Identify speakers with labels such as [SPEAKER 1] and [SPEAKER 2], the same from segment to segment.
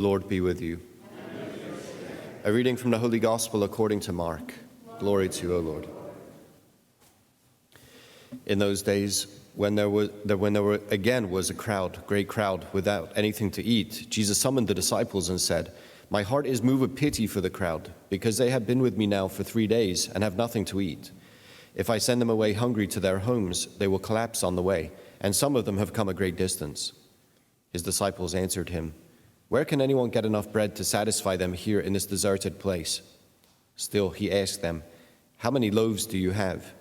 [SPEAKER 1] Lord be with you. A reading from the Holy Gospel according to Mark. Glory to you, O Lord. In those days, when there was a great crowd without anything to eat, Jesus summoned the disciples and said, "My heart is moved with pity for the crowd, because they have been with me now for 3 days and have nothing to eat. If I send them away hungry to their homes, they will collapse on the way, and some of them have come a great distance." His disciples answered him, "Where can anyone get enough bread to satisfy them here in this deserted place?" Still, he asked them, "How many loaves do you have?"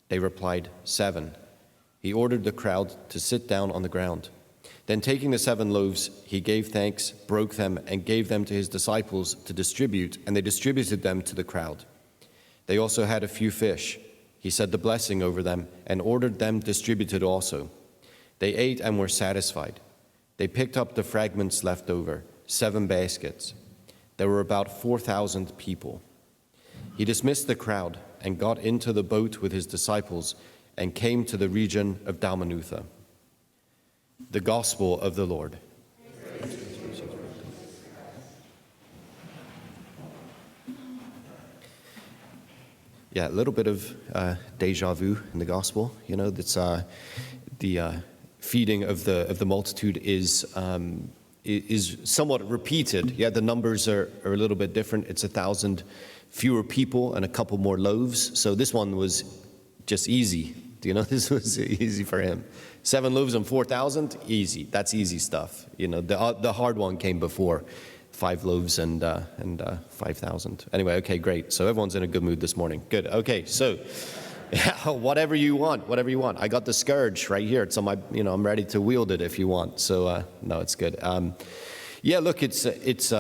[SPEAKER 1] They replied, 7. He ordered the crowd to sit down on the ground. Then taking the 7 loaves, he gave thanks, broke them, and gave them to his disciples to distribute, and they distributed them to the crowd. They also had a few fish. He said the blessing over them and ordered them distributed also. They ate and were satisfied. They picked up the fragments left over, 7 baskets. There were about 4,000 people. He dismissed the crowd and got into the boat with his disciples and came to the region of Dalmanutha. The Gospel of the Lord. Yeah, a little bit of deja vu in the Gospel. You know, that's the feeding of the multitude is somewhat repeated. Yeah, the numbers are a little bit different. It's 1,000 fewer people and a couple more loaves. So this one was just easy. You know, this was easy for him. 7 loaves and 4,000, easy. That's easy stuff. You know, the hard one came before. 5 loaves and 5,000. Anyway, okay, great. So everyone's in a good mood this morning. Good. Okay, so yeah, whatever you want. I got the scourge right here. It's on my, I'm ready to wield it if you want. So no, it's good. Yeah, look, it's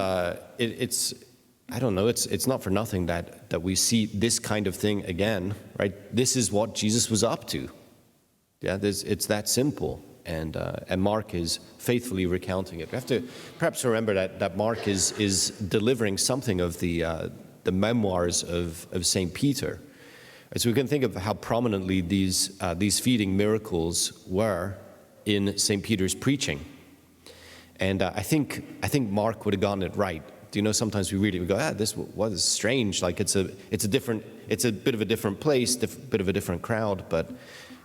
[SPEAKER 1] I don't know. It's not for nothing that we see this kind of thing again, right? This is what Jesus was up to. Yeah, it's that simple. And Mark is faithfully recounting it. We have to perhaps remember that Mark is delivering something of the memoirs of St. Peter. So we can think of how prominently these feeding miracles were in St. Peter's preaching. And I think Mark would have gotten it right. Do you know, sometimes we read it, we go, this was strange. Like it's a bit of a different place, bit of a different crowd. But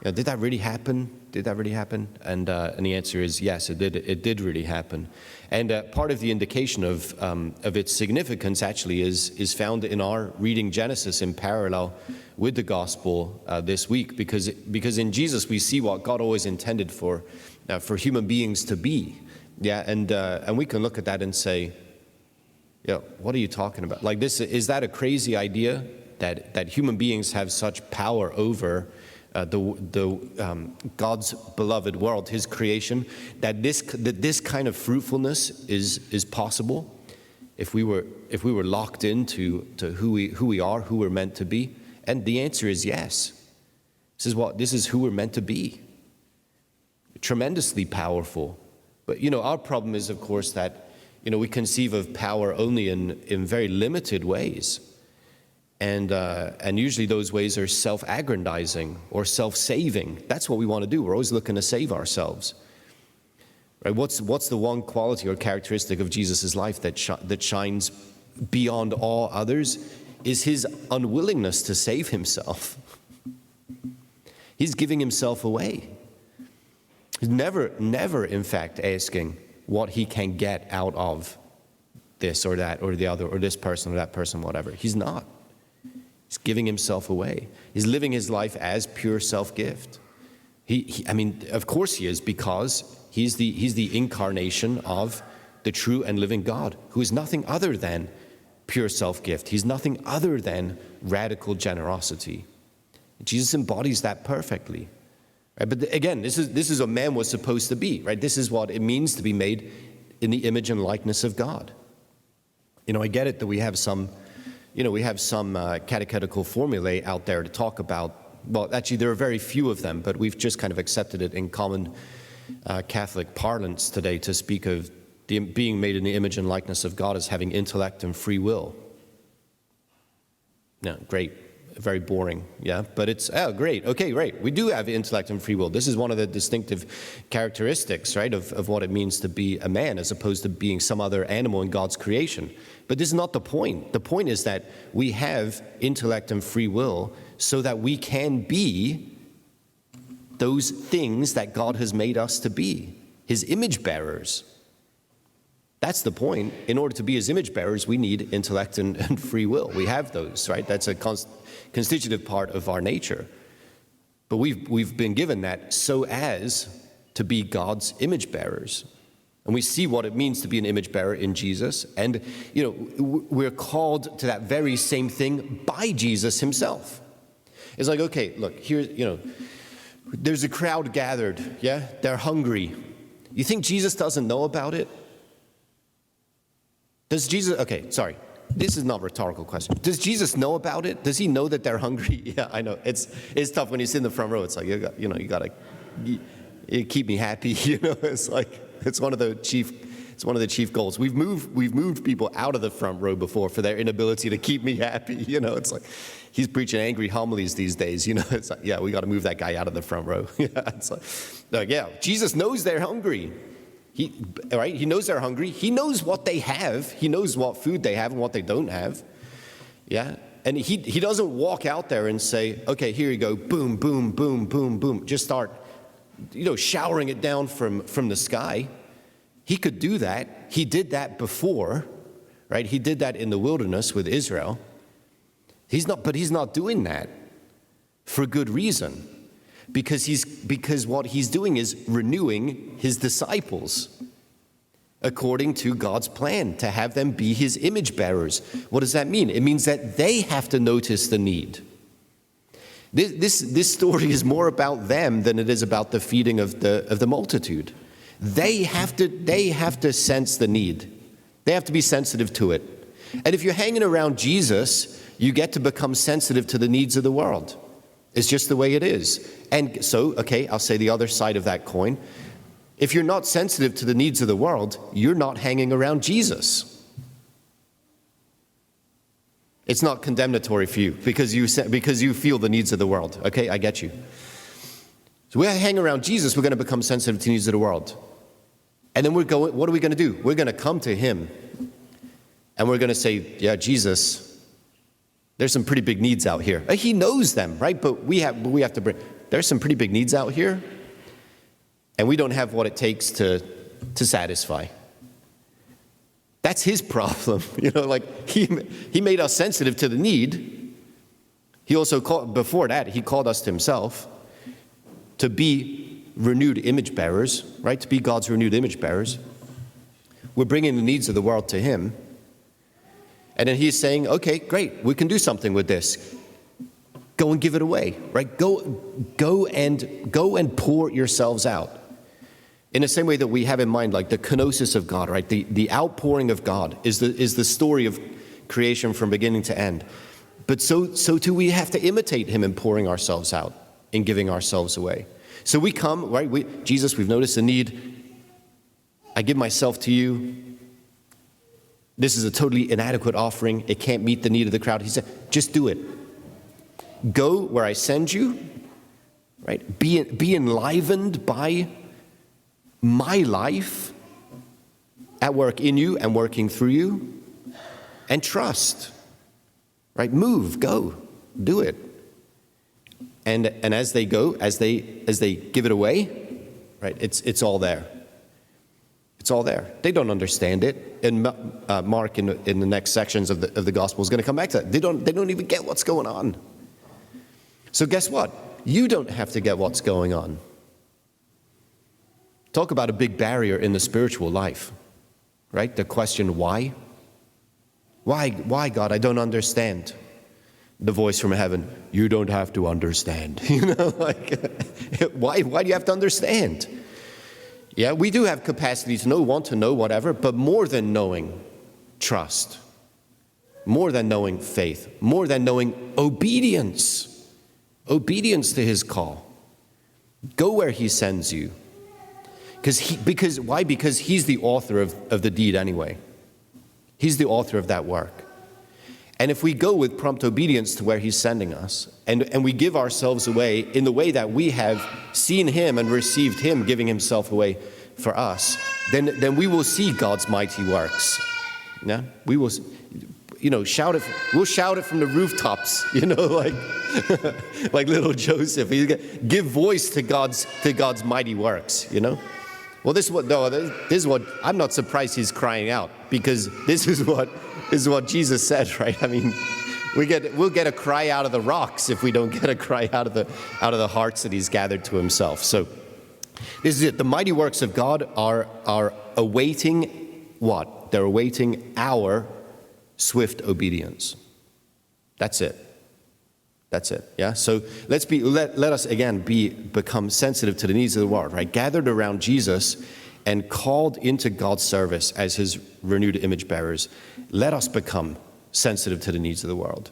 [SPEAKER 1] did that really happen? And the answer is yes, it did. It did really happen. And part of the indication of its significance actually is found in our reading Genesis in parallel with the gospel this week, because in Jesus we see what God always intended for human beings to be. Yeah, and we can look at that and say, what are you talking about? Like this, is that a crazy idea that human beings have such power over God's beloved world, His creation, that this kind of fruitfulness is possible if we were locked into who we are, who we're meant to be? And the answer is yes. This is who we're meant to be. Tremendously powerful. But our problem is, of course, that we conceive of power only in very limited ways. And usually those ways are self-aggrandizing or self-saving. That's what we want to do. We're always looking to save ourselves. Right? What's the one quality or characteristic of Jesus' life that shines beyond all others? Is his unwillingness to save himself. He's giving himself away. He's never, in fact, asking what he can get out of this or that or the other or this person or that person, whatever. He's not. He's giving himself away. He's living his life as pure self-gift. Of course he is, because he's the incarnation of the true and living God, who is nothing other than pure self-gift. He's nothing other than radical generosity. Jesus embodies that perfectly. Right? But again, this is what man was supposed to be. Right? This is what it means to be made in the image and likeness of God. I get it that we have some catechetical formulae out there to talk about. Well, actually, there are very few of them, but we've just kind of accepted it in common Catholic parlance today to speak of being made in the image and likeness of God as having intellect and free will. Yeah, great. very boring, yeah? But it's, oh, great, okay, great. We do have intellect and free will. This is one of the distinctive characteristics, right, of what it means to be a man as opposed to being some other animal in God's creation. But this is not the point. The point is that we have intellect and free will so that we can be those things that God has made us to be, his image bearers. That's the point. In order to be his image bearers, we need intellect and free will. We have those, right? That's a constitutive part of our nature. But we've been given that so as to be God's image bearers. And we see what it means to be an image bearer in Jesus. And, we're called to that very same thing by Jesus himself. It's like, okay, look, here, there's a crowd gathered, yeah? They're hungry. You think Jesus doesn't know about it? Does Jesus, okay, sorry. This is not a rhetorical question. Does Jesus know about it? Does he know that they're hungry? Yeah, I know. It's tough when you sit in the front row. It's like, you got to keep me happy. It's like, it's one of the chief goals. We've moved people out of the front row before for their inability to keep me happy. It's like, he's preaching angry homilies these days. It's like, yeah, we got to move that guy out of the front row. Yeah, it's like, yeah, Jesus knows they're hungry. He knows they're hungry. He knows what they have. He knows what food they have and what they don't have. Yeah. And he doesn't walk out there and say, okay, here you go, boom, boom, boom, boom, boom. Just start, showering it down from the sky. He could do that. He did that before, right? He did that in the wilderness with Israel. But he's not doing that for good reason. Because what he's doing is renewing his disciples according to God's plan to have them be his image bearers. What does that mean? It means that they have to notice the need. This story is more about them than it is about the feeding of the multitude. They have to sense the need. They have to be sensitive to it. And if you're hanging around Jesus, you get to become sensitive to the needs of the world. It's just the way it is. And so, okay, I'll say the other side of that coin. If you're not sensitive to the needs of the world, you're not hanging around Jesus. It's not condemnatory for you because you feel the needs of the world. Okay, I get you. So we hang around Jesus, we're going to become sensitive to the needs of the world. And then what are we going to do? We're going to come to him and we're going to say, yeah, Jesus, there's some pretty big needs out here. He knows them, right? But we have to bring, there's some pretty big needs out here, and we don't have what it takes to satisfy. That's his problem. He made us sensitive to the need. He also before that, he called us to himself to be renewed image bearers, right? To be God's renewed image bearers. We're bringing the needs of the world to him. And then he's saying, okay, great, we can do something with this. Go and give it away, right? Go and pour yourselves out. In the same way that we have in mind, like the kenosis of God, right? The outpouring of God is the story of creation from beginning to end. But so too we have to imitate him in pouring ourselves out, in giving ourselves away. So we come, right? Jesus, we've noticed the need. I give myself to you. This is a totally inadequate offering. It can't meet the need of the crowd. He said, just do it. Go where I send you, right? Be enlivened by my life at work in you and working through you, and trust, right? Move, go, do it. And as they go, as they give it away, right? It's all there. It's all there. They don't understand it. And Mark in the next sections of the gospel is going to come back to that. They don't even get what's going on. So guess what? You don't have to get what's going on. Talk about a big barrier in the spiritual life, right? The question, why? Why, God? I don't understand. The voice from heaven, you don't have to understand. Why do you have to understand? Yeah, we do have capacity to know, want to know, whatever, but more than knowing, trust. More than knowing, faith. More than knowing, obedience. Obedience to his call. Go where he sends you. Why? Because he's the author of the deed anyway. He's the author of that work. And if we go with prompt obedience to where he's sending us, and we give ourselves away in the way that we have seen him and received him giving himself away for us, then we will see God's mighty works. Yeah? We will, shout it. We'll shout it from the rooftops, like little Joseph. Give voice to God's mighty works, Well, this is what I'm not surprised he's crying out, because this is what Jesus said, right? I mean, we'll get a cry out of the rocks if we don't get a cry out of the hearts that he's gathered to himself. So this is it. The mighty works of God are awaiting what? They're awaiting our swift obedience. That's it. That's it. Yeah. So let us again become sensitive to the needs of the world, right? Gathered around Jesus and called into God's service as his renewed image bearers. Let us become sensitive to the needs of the world.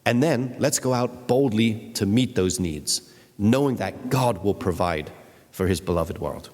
[SPEAKER 1] And then let's go out boldly to meet those needs, knowing that God will provide for his beloved world.